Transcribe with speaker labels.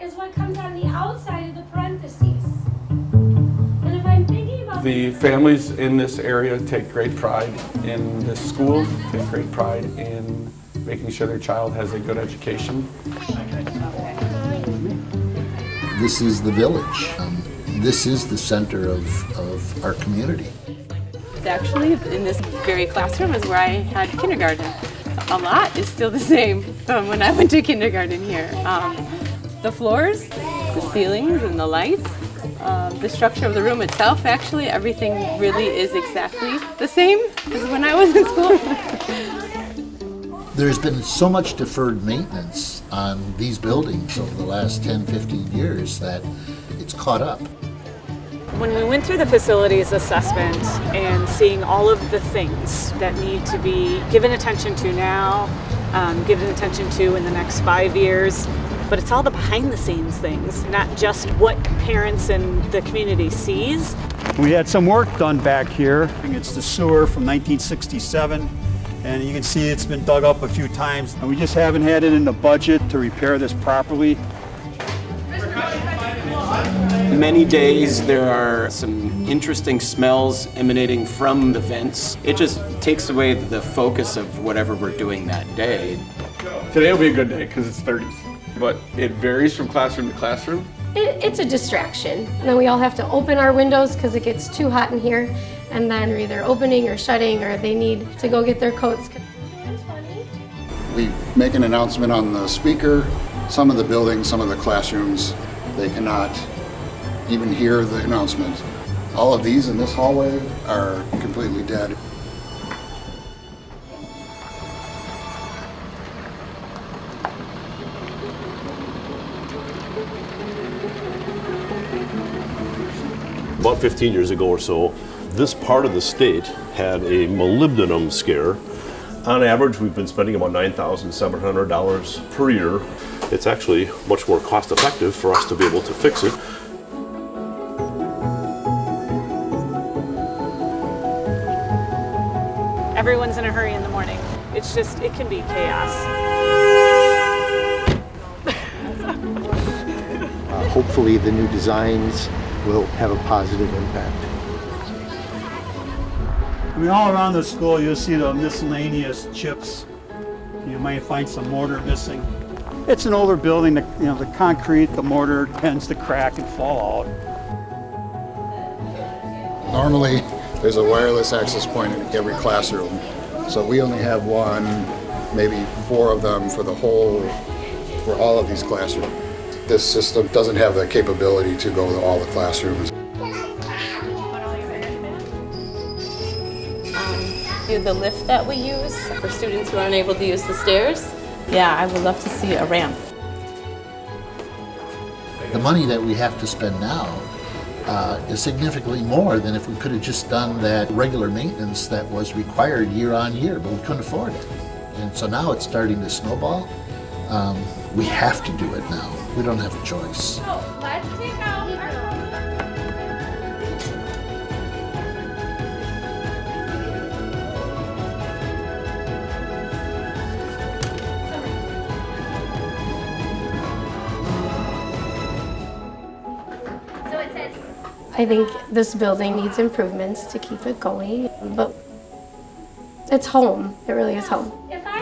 Speaker 1: is what comes on the outside of the parentheses. And if I'm thinking about
Speaker 2: the families in this area take great pride in this school, take great pride in making sure their child has a good education.
Speaker 3: This is the village. This is the center of our community.
Speaker 4: Actually, in this very classroom is where I had kindergarten. A lot is still the same from when I went to kindergarten here. The floors, the ceilings, and the lights, the structure of the room itself, actually, everything really is exactly the same as when I was in school.
Speaker 3: There's been so much deferred maintenance on these buildings over the last 10, 15 years that it's caught up.
Speaker 5: When we went through the facilities assessment and seeing all of the things that need to be given attention to now, given attention to in the next 5 years, but it's all the behind the scenes things, not just what parents and the community sees.
Speaker 6: We had some work done back here. It's the sewer from 1967, and you can see it's been dug up a few times, and we just haven't had it in the budget to repair this properly.
Speaker 7: Many days there are some interesting smells emanating from the vents. It just takes away the focus of whatever we're doing that day.
Speaker 2: Today will be a good day because it's 30s, but it varies from classroom to classroom.
Speaker 1: it's a distraction. And then we all have to open our windows because it gets too hot in here, and then we're either opening or shutting, or they need to go get their coats.
Speaker 8: We make an announcement on the speaker. Some of the buildings, some of the classrooms, they cannot even hear the announcement. All of these in this hallway are completely dead.
Speaker 9: About 15 years ago or so, this part of the state had a molybdenum scare. On average, we've been spending about $9,700 per year. It's actually much more cost effective for us to be able to fix it.
Speaker 5: Everyone's in a hurry in the morning. It's just, it can be chaos.
Speaker 10: Hopefully the new designs will have a positive impact.
Speaker 6: I mean, all around the school, you'll see the miscellaneous chips. You might find some mortar missing. It's an older building, the concrete, the mortar tends to crack and fall out.
Speaker 8: Normally, there's a wireless access point in every classroom. So we only have one, maybe 4 of them for all of these classrooms. This system doesn't have the capability to go to all the classrooms.
Speaker 4: The lift that we use for students who aren't able to use the stairs. Yeah, I would love to see a ramp.
Speaker 3: The money that we have to spend now is significantly more than if we could have just done that regular maintenance that was required year on year, but we couldn't afford it. And so now it's starting to snowball. We have to do it now. We don't have a choice.
Speaker 1: So let's take out our... I think this building needs improvements to keep it going, but it's home. It really is home. If I